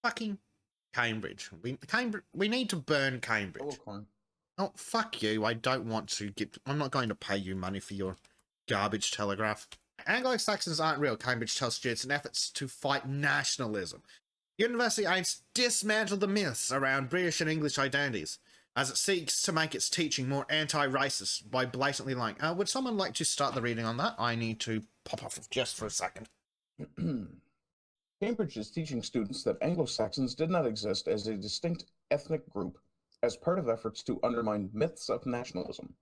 Fucking Cambridge. We need to burn Cambridge. Oh, fuck you. I don't want to get... I'm not going to pay you money for your garbage telegraph. Anglo-Saxons aren't real, Cambridge tells students in efforts to fight nationalism. The university aims to dismantle the myths around British and English identities, as it seeks to make its teaching more anti-racist by blatantly lying. Would someone like to start the reading on that? I need to pop off just for a second. Cambridge is teaching students that Anglo-Saxons did not exist as a distinct ethnic group as part of efforts to undermine myths of nationalism.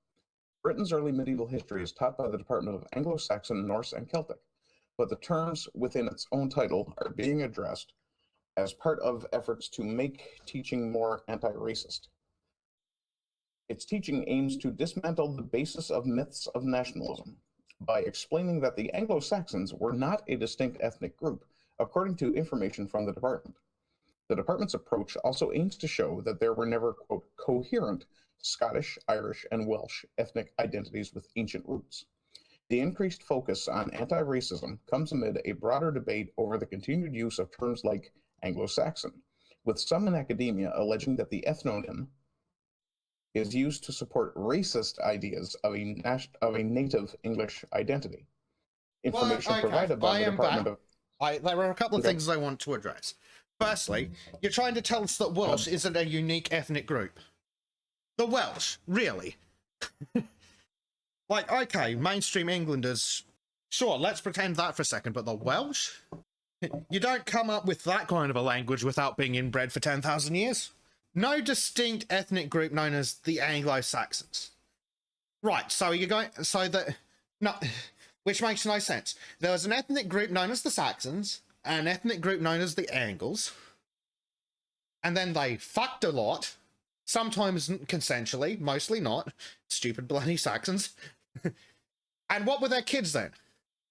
Britain's early medieval history is taught by the Department of Anglo-Saxon, Norse, and Celtic, but the terms within its own title are being addressed as part of efforts to make teaching more anti-racist. Its teaching aims to dismantle the basis of myths of nationalism by explaining that the Anglo-Saxons were not a distinct ethnic group, according to information from the department. The department's approach also aims to show that there were never, quote, coherent Scottish, Irish, and Welsh ethnic identities with ancient roots. The increased focus on anti-racism comes amid a broader debate over the continued use of terms like Anglo-Saxon, with some in academia alleging that the ethnonym is used to support racist ideas of a native English identity. Information provided by the Department of... There are a couple of things I want to address. Firstly, you're trying to tell us that Welsh isn't a unique ethnic group. The Welsh, really? Like, okay, mainstream Englanders, sure, let's pretend that for a second, but the Welsh? You don't come up with that kind of a language without being inbred for 10,000 years. No distinct ethnic group known as the Anglo-Saxons. Right, so you're going... So that... No, which makes no sense. There was an ethnic group known as the Saxons, an ethnic group known as the Angles, and then they fucked a lot, sometimes consensually, mostly not. Stupid bloody Saxons. And what were their kids then?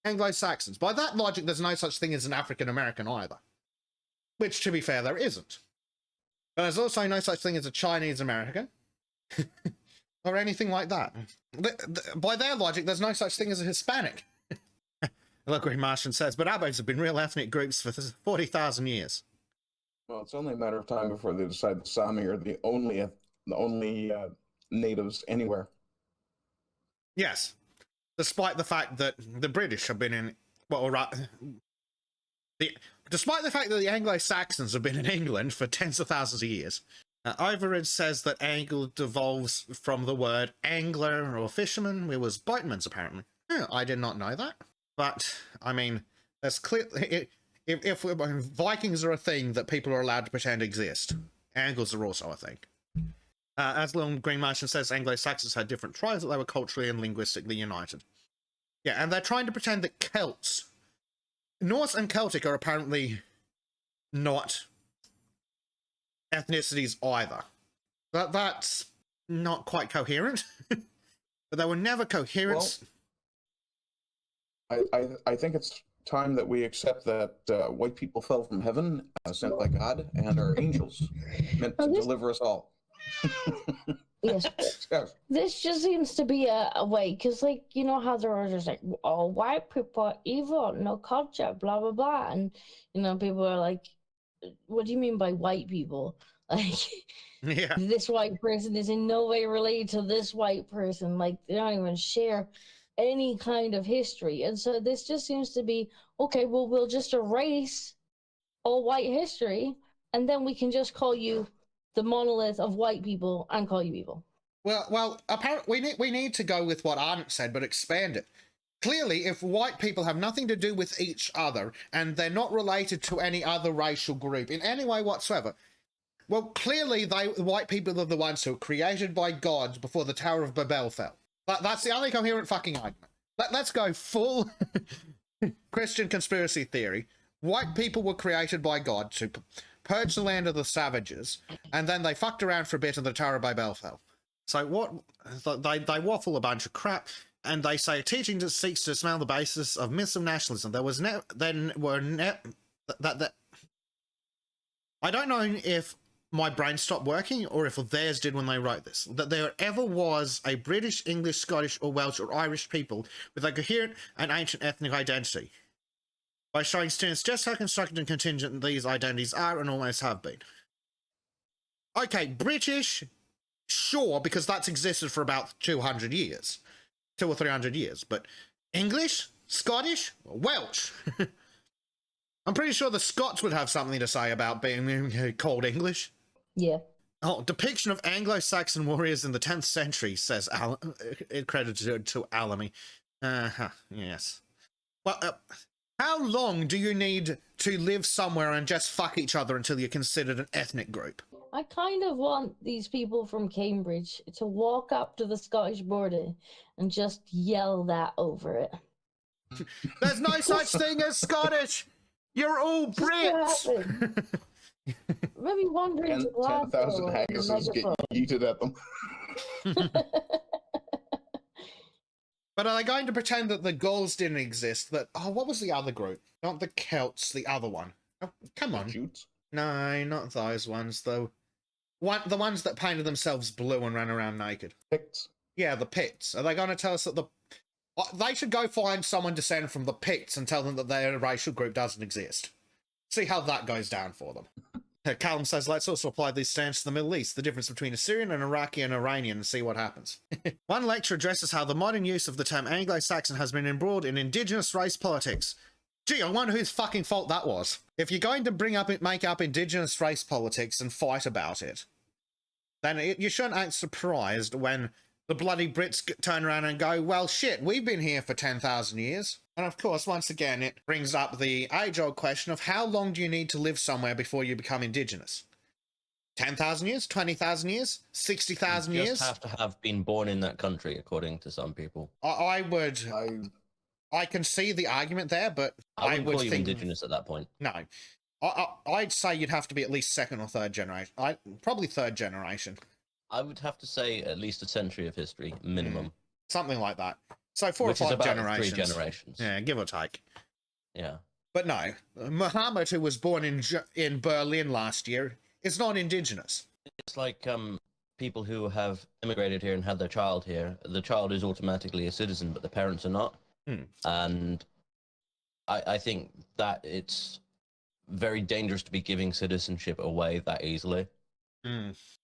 Anglo-Saxons. By that logic, there's no such thing as an African-American either. Which, to be fair, there isn't. But there's also no such thing as a Chinese-American. Or anything like that. By their logic, there's no such thing as a Hispanic. Look what Martian says, but Abos have been real ethnic groups for 40,000 years. Well, it's only a matter of time before they decide the Sami are the only natives anywhere. Yes. Despite the fact that the British have been in... Despite the fact that the Anglo-Saxons have been in England for tens of thousands of years. Overridge says that Anglo devolves from the word angler or fisherman, where was boatman's apparently. Yeah, I did not know that. But, I mean, there's clear... If Vikings are a thing that people are allowed to pretend exist, Angles are also a thing. As Little Green Martian says, Anglo-Saxons had different tribes, but they were culturally and linguistically united. Yeah, and they're trying to pretend that Celts... Norse and Celtic are apparently not ethnicities either. That's not quite coherent. But they were never coherent. Well, I think it's time that we accept that white people fell from heaven, sent by God, and are angels meant to deliver us all. Yes. Yes. This just seems to be a way, because, like, you know how they're just like, oh, white people are evil, no culture, blah, blah, blah. And, you know, people are like, what do you mean by white people? Like, yeah. This white person is in no way related to this white person. Like, they don't even share any kind of history. And so this just seems to be, okay, well, we'll just erase all white history, and then we can just call you the monolith of white people and call you evil. Well, apparently we need to go with what Ardent said, but expand it. Clearly, if white people have nothing to do with each other, and they're not related to any other racial group in any way whatsoever, well, clearly the white people are the ones who were created by God before the Tower of Babel fell. That's the only coherent fucking argument. Let's go full Christian conspiracy theory. White people were created by God to purge the land of the savages, and then they fucked around for a bit and the Tower of Babel fell. So what? They waffle a bunch of crap, and they say teaching that seeks to dismantle the basis of myths of nationalism. There was I don't know if my brain stopped working or if theirs did when they wrote this, that there ever was a British, English, Scottish, or Welsh or Irish people with a coherent and ancient ethnic identity. by showing students just how constructed and contingent these identities are and always have been. Okay, British, sure, because that's existed for about 200 years. 200 or 300 years. But English? Scottish? Welsh? I'm pretty sure the Scots would have something to say about being called English. Yeah. Oh, depiction of Anglo-Saxon warriors in the 10th century, says credited to Alamy. Yes. Well, how long do you need to live somewhere and just fuck each other until you're considered an ethnic group? I kind of want these people from Cambridge to walk up to the Scottish border and just yell that over it. There's no such thing as Scottish! You're all Brits! Maybe wandering And to 10,000 Glasgow and haggises get megaphone. yeeted at them. But are they going to pretend that the Gauls didn't exist? That, oh, what was the other group? Not the Celts, the other one. Oh, come on. Jutes? No, not those ones, though. The ones that painted themselves blue and ran around naked. Picts? Yeah, the Picts. Are they going to tell us that the... They should go find someone descended from the Picts and tell them that their racial group doesn't exist. See how that goes down for them. Callum says, let's also apply these standards to the Middle East, the difference between Assyrian and Iraqi and Iranian, and see what happens. One lecture addresses how the modern use of the term Anglo-Saxon has been embroiled in indigenous race politics. Gee, I wonder whose fucking fault that was. If you're going to make up indigenous race politics and fight about it, then you shouldn't act surprised when the bloody Brits turn around and go, well, shit, we've been here for 10,000 years. And of course, once again, it brings up the age-old question of how long do you need to live somewhere before you become indigenous? 10,000 years? 20,000 years? 60,000 years? You just have to have been born in that country, according to some people. I can see the argument there, but I would call you think indigenous at that point. No. I'd say you'd have to be at least second or third generation. Probably third generation. I would have to say at least a century of history, minimum. Something like that. So 4 Which or is 5 about generations. 3 generations. Yeah, give or take. Yeah. But no, Muhammad, who was born in Berlin last year, is not indigenous. It's like people who have immigrated here and had their child here. The child is automatically a citizen, but the parents are not. And I think that it's very dangerous to be giving citizenship away that easily.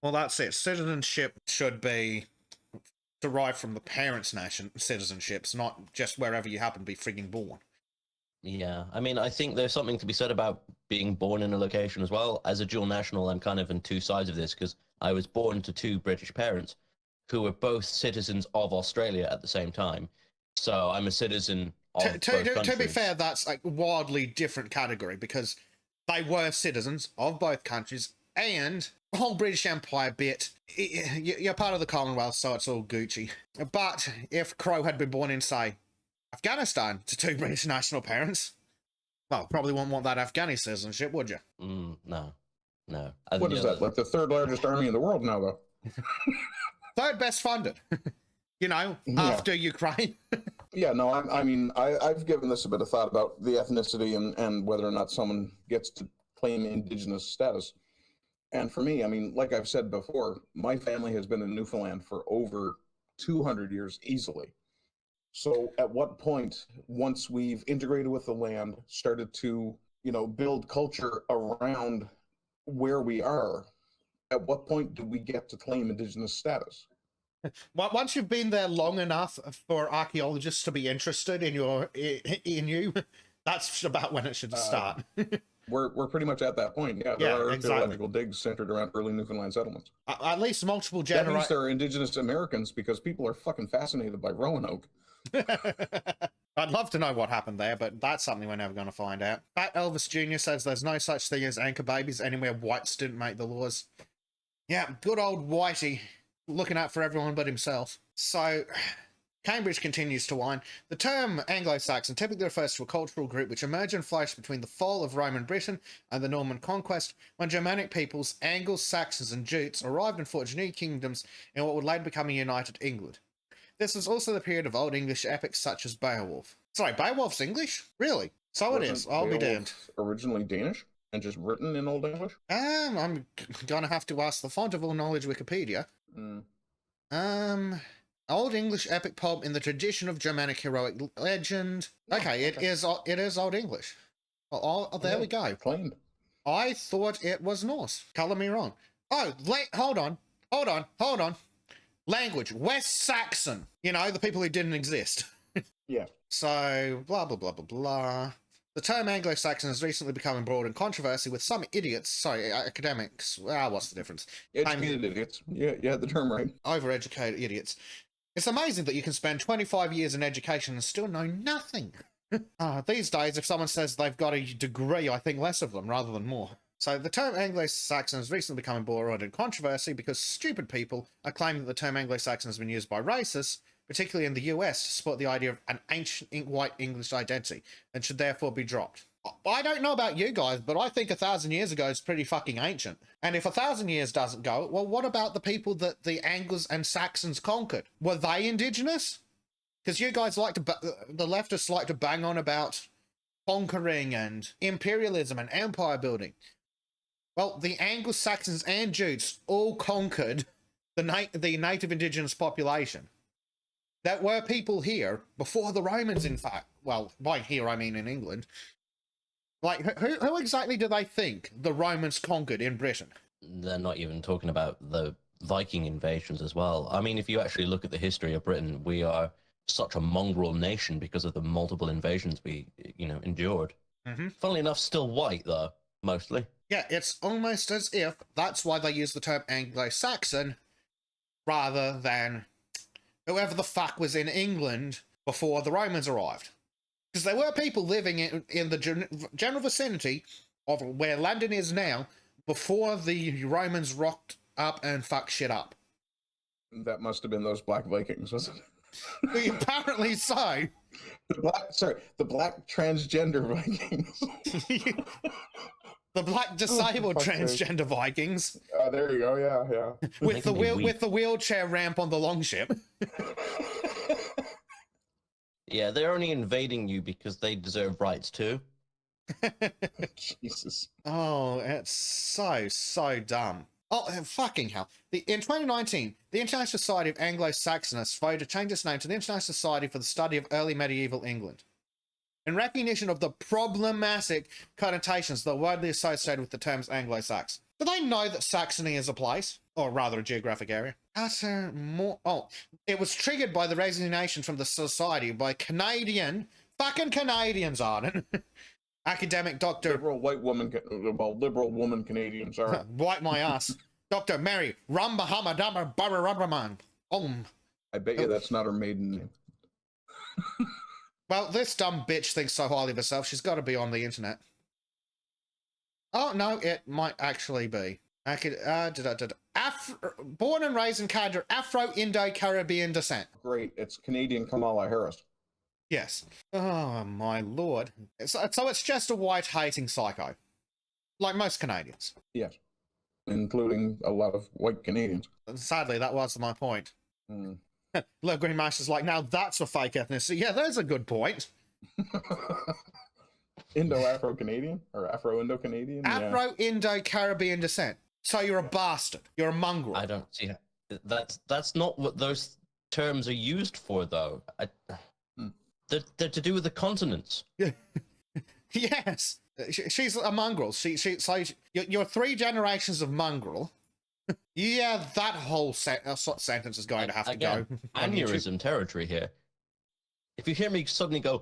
Well, that's it. Citizenship should be derived from the parents' citizenships, not just wherever you happen to be frigging born. Yeah, I mean, I think there's something to be said about being born in a location as well. As a dual national, I'm kind of in two sides of this because I was born to 2 British parents who were both citizens of Australia at the same time. So I'm a citizen of both countries. To be fair, that's like wildly different category because they were citizens of both countries and the whole British Empire bit. You're part of the Commonwealth, so it's all Gucci. But if Crow had been born in, say, Afghanistan to 2 British national parents, well, probably wouldn't want that Afghani citizenship, would you? No. What is that? Like the 3rd largest army in the world now, though? 3rd best funded. You know, after Ukraine. Yeah, no, I mean, I've given this a bit of thought about the ethnicity and whether or not someone gets to claim indigenous status. And for me, I mean, like I've said before, my family has been in Newfoundland for over 200 years easily. So at what point, once we've integrated with the land, started to, build culture around where we are, at what point do we get to claim indigenous status? Once you've been there long enough for archaeologists to be interested in you, that's about when it should start. We're pretty much at that point. Yeah, there are archaeological digs centered around early Newfoundland settlements. At least multiple That generations. means there are indigenous Americans because people are fucking fascinated by Roanoke. I'd love to know what happened there, but that's something we're never going to find out. Fat Elvis Jr. says there's no such thing as anchor babies anywhere whites didn't make the laws. Yeah, good old Whitey, looking out for everyone but himself. So, Cambridge continues to whine. The term Anglo-Saxon typically refers to a cultural group which emerged and flourished between the fall of Roman Britain and the Norman conquest, when Germanic peoples, Angles, Saxons, and Jutes arrived and forged new kingdoms in what would later become a united England. This was also the period of Old English epics such as Beowulf. Sorry, Beowulf's English? Really? So it is. I'll be damned. Originally Danish and just written in Old English? I'm gonna have to ask the font of all knowledge Wikipedia. Old English epic poem in the tradition of Germanic heroic legend. Okay, it is Old English. Oh, there we go. Claimed. I thought it was Norse. Color me wrong. Oh, hold on. Language, West Saxon. You know, the people who didn't exist. Yeah. So, blah, blah, blah, blah, blah. The term Anglo-Saxon has recently become embroiled in controversy with some academics. What's the difference? Educated idiots. Yeah, you had the term right. Overeducated idiots. It's amazing that you can spend 25 years in education and still know nothing. These days, if someone says they've got a degree, I think less of them rather than more. So the term Anglo-Saxon has recently become embroiled in controversy because stupid people are claiming that the term Anglo-Saxon has been used by racists, particularly in the US, to support the idea of an ancient white English identity and should therefore be dropped. I don't know about you guys, but I think 1,000 years ago is pretty fucking ancient. And if 1,000 years doesn't go, well, what about the people that the Angles and Saxons conquered? Were they indigenous? Because you guys like to, the leftists like to bang on about conquering and imperialism and empire building. Well, the Anglo-Saxons and Jutes all conquered the native indigenous population. There were people here before the Romans, in fact. Well, by here I mean in England. Like, who exactly do they think the Romans conquered in Britain? They're not even talking about the Viking invasions as well. I mean, if you actually look at the history of Britain, we are such a mongrel nation because of the multiple invasions we, endured. Mm-hmm. Funnily enough, still white, though, mostly. Yeah, it's almost as if that's why they use the term Anglo-Saxon rather than whoever the fuck was in England before the Romans arrived. Because there were people living in the general vicinity of where London is now before the Romans rocked up and fucked shit up. That must have been those black Vikings, wasn't it? Apparently so. The black transgender Vikings. The black disabled transgender Vikings. There you go. Yeah. With the wheelchair ramp on the longship. Yeah, they're only invading you because they deserve rights too. Jesus. Oh, it's so dumb. Oh, fucking hell. In 2019, the International Society of Anglo-Saxonists voted to change its name to the International Society for the Study of Early Medieval England, in recognition of the problematic connotations that are widely associated with the terms Anglo-Saxon. Do they know that Saxony is a place? Or rather a geographic area? It was triggered by the resignation from the society by fucking Canadians, Arden. Academic Dr. Liberal woman Canadian, sorry. Wipe my ass. Dr. Mary Rumbahamadama Bararabaman. I bet you that's not her maiden name. Well, this dumb bitch thinks so highly of herself, she's got to be on the internet. Oh, no, it might actually be. Born and raised in Canada, Afro-Indo-Caribbean descent. Great, it's Canadian Kamala Harris. Yes. Oh, my lord. So it's just a white-hating psycho. Like most Canadians. Yes. Including a lot of white Canadians. Sadly, that was my point. Look, Green Master's like, now that's a fake ethnicity. Yeah, that's a good point. Indo-Afro-Canadian? Or Afro-Indo-Canadian? Afro-Indo-Caribbean descent. So you're a bastard. You're a mongrel. I don't see that's not what those terms are used for, though. They're to do with the continents. Yes. She's a mongrel. So you're 3 generations of mongrel. Yeah, that whole sentence is going to have to go. Aneurysm territory here. If you hear me suddenly go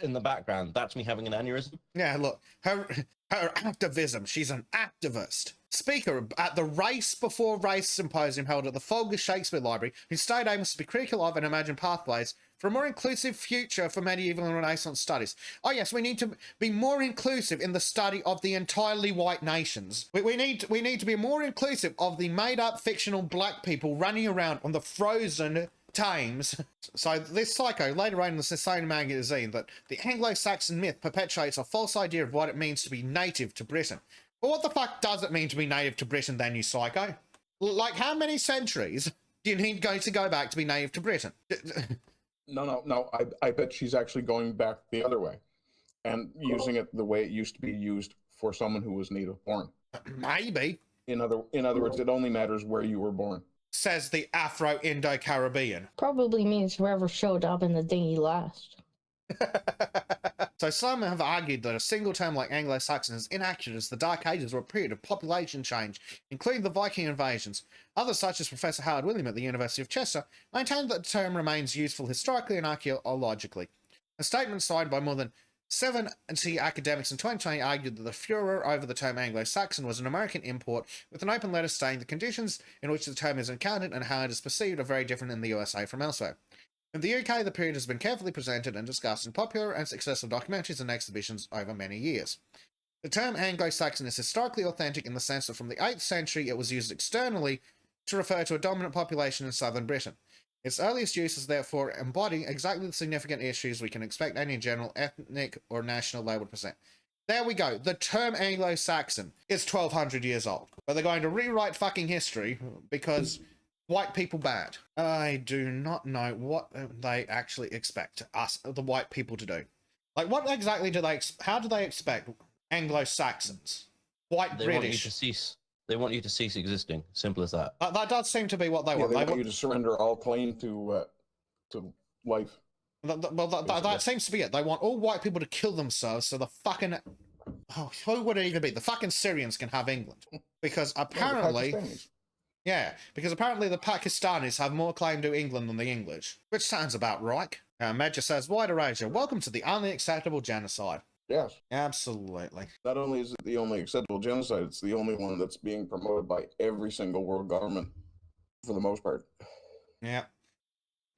in the background, that's me having an aneurysm. Yeah, look, her activism. She's an activist. Speaker at the Race Before Race symposium held at the Folger Shakespeare Library, whose stated aim was to be critical of and imagine pathways for a more inclusive future for medieval and Renaissance studies. Oh yes, we need to be more inclusive in the study of the entirely white nations. We need to be more inclusive of the made-up fictional black people running around on the frozen Thames. So this psycho later wrote in the Society magazine that the Anglo-Saxon myth perpetuates a false idea of what it means to be native to Britain. But what the fuck does it mean to be native to Britain then, you psycho? Like, how many centuries do you need to go back to be native to Britain? No. I bet she's actually going back the other way and using it the way it used to be used for someone who was native born. Maybe. In other words, it only matters where you were born. Says the Afro-Indo-Caribbean. Probably means whoever showed up in the dinghy last. So some have argued that a single term like Anglo-Saxon is inaccurate, as the Dark Ages were a period of population change, including the Viking invasions. Others, such as Professor Howard William at the University of Chester, maintain that the term remains useful historically and archaeologically. A statement signed by more than 70 academics in 2020 argued that the furor over the term Anglo-Saxon was an American import, with an open letter stating the conditions in which the term is encountered and how it is perceived are very different in the USA from elsewhere. In the UK, the period has been carefully presented and discussed in popular and successful documentaries and exhibitions over many years. The term Anglo-Saxon is historically authentic in the sense that from the 8th century it was used externally to refer to a dominant population in southern Britain. Its earliest uses therefore embody exactly the significant issues we can expect any general ethnic or national label to present. There we go. The term Anglo-Saxon is 1200 years old. But they're going to rewrite fucking history because white people bad. I do not know what they actually expect us, the white people, to do. Like, what exactly do they, how do they expect Anglo-Saxons, white They British? want you to cease. They want you to cease existing. Simple as that. That does seem to be what they Yeah, want. they They want you to surrender all claim to life. that seems to be it. They want all white people to kill themselves so the fucking... Oh, who would it even be? The fucking Syrians can have England. Because apparently... Yeah, because apparently the Pakistanis have more claim to England than the English. Which sounds about right. Medja says, wider Asia, welcome to the unacceptable genocide. Yes. Absolutely. Not only is it the only acceptable genocide, it's the only one that's being promoted by every single world government, for the most part. Yeah.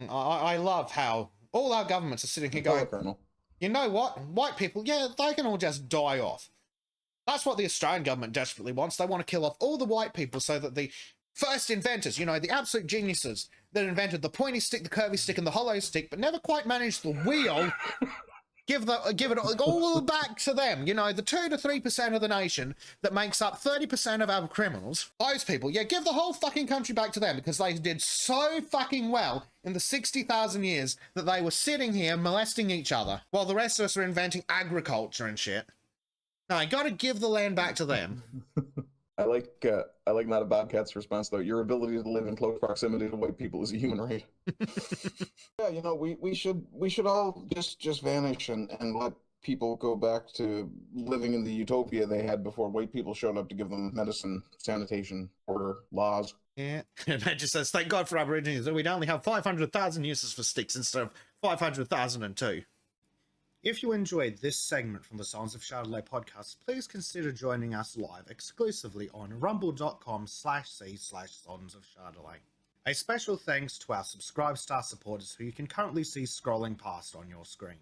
I love how all our governments are sitting here going, Colonel. you know what? White people, yeah, they can all just die off. That's what the Australian government desperately wants. They want to kill off all the white people so that the first inventors, you know, the absolute geniuses that invented the pointy stick, the curvy stick, and the hollow stick, but never quite managed the wheel, give it all back to them. You know, the 2 to 3% of the nation that makes up 30% of our criminals. Those people, yeah, give the whole fucking country back to them because they did so fucking well in the 60,000 years that they were sitting here molesting each other while the rest of us are inventing agriculture and shit. No, I gotta give the land back to them. I like not a Bobcat's response though. Your ability to live in close proximity to white people is a human right. Yeah, you know, we should all just vanish and let people go back to living in the utopia they had before white people showed up to give them medicine, sanitation, order, laws. Yeah. And that just says, thank God for Aborigines that we'd only have 500,000 uses for sticks instead of 500,002. If you enjoyed this segment from the Sons of Chardonnay podcast, please consider joining us live exclusively on rumble.com/c/Sons of Chardonnay. A special thanks to our subscribe star supporters who you can currently see scrolling past on your screen.